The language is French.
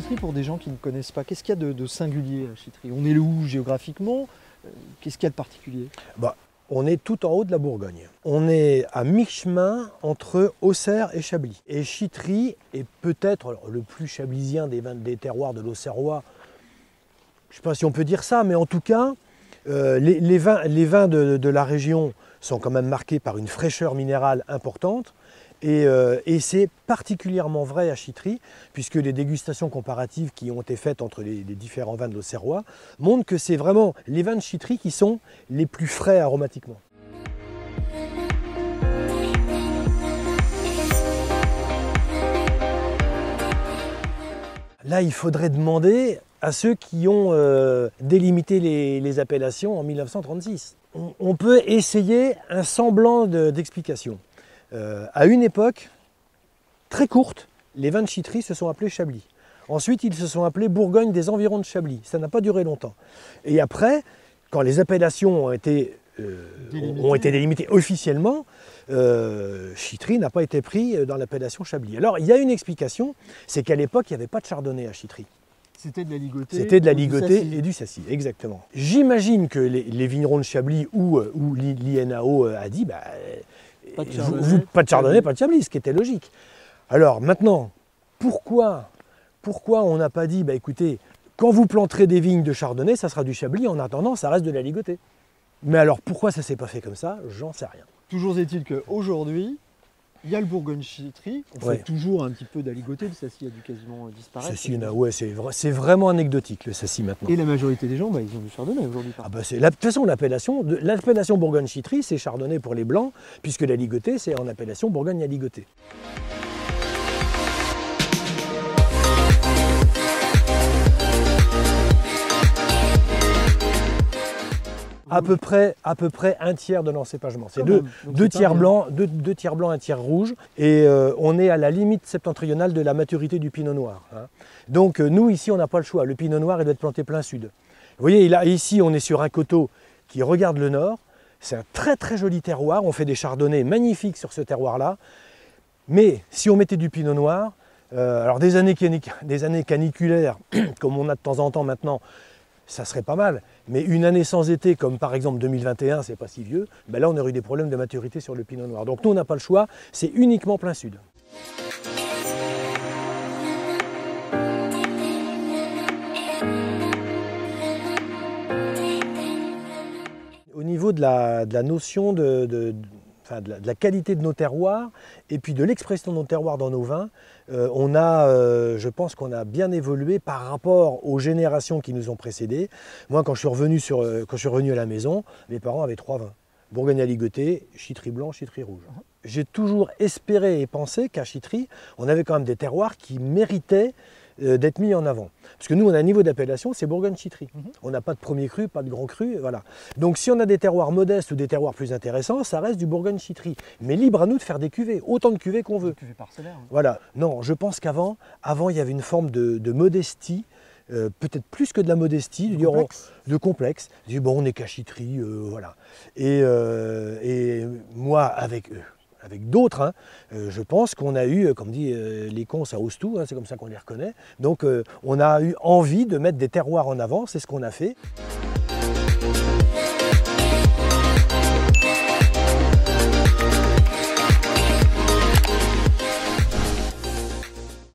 Chitry, pour des gens qui ne connaissent pas, qu'est-ce qu'il y a de singulier à Chitry? On est où géographiquement? Qu'est-ce qu'il y a de particulier? On est tout en haut de la Bourgogne. On est à mi-chemin entre Auxerre et Chablis. Et Chitry est peut-être le plus chablisien des terroirs de l'Auxerrois. Je ne sais pas si on peut dire ça, mais en tout cas, les vins de la région sont quand même marqués par une fraîcheur minérale importante. Et c'est particulièrement vrai à Chitry, puisque les dégustations comparatives qui ont été faites entre les différents vins de l'Auxerrois montrent que c'est vraiment les vins de Chitry qui sont les plus frais aromatiquement. Là, il faudrait demander à ceux qui ont délimité les appellations en 1936. On peut essayer un semblant d'explication. À une époque très courte, les vins de Chitry se sont appelés Chablis. Ensuite, ils se sont appelés Bourgogne des environs de Chablis. Ça n'a pas duré longtemps. Et après, quand les appellations ont été délimitées officiellement, Chitry n'a pas été pris dans l'appellation Chablis. Alors, il y a une explication, c'est qu'à l'époque, il n'y avait pas de chardonnay à Chitry. C'était de la ligotée. C'était de la ligotée et du sassi, exactement. J'imagine que les vignerons de Chablis ou l'INAO a dit pas de chardonnay, pas de Chablis, ce qui était logique. Alors maintenant, pourquoi on n'a pas dit, écoutez, quand vous planterez des vignes de chardonnay, ça sera du Chablis, en attendant, ça reste de la ligotée. Mais alors pourquoi ça ne s'est pas fait comme ça, j'en sais rien. Toujours est-il qu'aujourd'hui, il y a le Bourgogne-Chitry, on fait toujours un petit peu d'aligoté, le sassi a dû quasiment disparaître. C'est vraiment anecdotique le sassi maintenant. Et la majorité des gens, ils ont du chardonnay aujourd'hui. De toute façon, l'appellation Bourgogne-Chitry, c'est chardonnay pour les blancs, puisque la ligotée, c'est en appellation Bourgogne à ligotée. À peu près un tiers de l'encépagement. C'est deux tiers blancs, un tiers rouge. Et on est à la limite septentrionale de la maturité du pinot noir. Donc nous, ici, on n'a pas le choix. Le pinot noir, il doit être planté plein sud. Vous voyez, là, ici, on est sur un coteau qui regarde le nord. C'est un très très joli terroir. On fait des chardonnays magnifiques sur ce terroir-là. Mais si on mettait du pinot noir, alors des années caniculaires, comme on a de temps en temps maintenant, ça serait pas mal, mais une année sans été, comme par exemple 2021, c'est pas si vieux, là on aurait eu des problèmes de maturité sur le pinot noir. Donc nous on n'a pas le choix, c'est uniquement plein sud. Au niveau de la notion de la qualité de nos terroirs et puis de l'expression de nos terroirs dans nos vins, je pense qu'on a bien évolué par rapport aux générations qui nous ont précédés. Moi, quand je suis revenu à la maison, mes parents avaient 3 vins. Bourgogne à ligotée, Chitry blanc, Chitry rouge. J'ai toujours espéré et pensé qu'à Chitry, on avait quand même des terroirs qui méritaient d'être mis en avant. Parce que nous, on a un niveau d'appellation, c'est Bourgogne-Chitry. On n'a pas de premier cru, pas de grand cru, voilà. Donc si on a des terroirs modestes ou des terroirs plus intéressants, ça reste du Bourgogne-Chitry. Mais libre à nous de faire des cuvées, autant de cuvées qu'on veut. Des cuvées parcellaires. Oui. Voilà. Non, je pense qu'avant, il y avait une forme de modestie, peut-être plus que de la modestie, de complexe. On n'est qu'à Chitry, voilà. Et moi, avec d'autres, je pense qu'on a eu, comme dit les cons, ça ose tout, c'est comme ça qu'on les reconnaît. Donc on a eu envie de mettre des terroirs en avant, c'est ce qu'on a fait.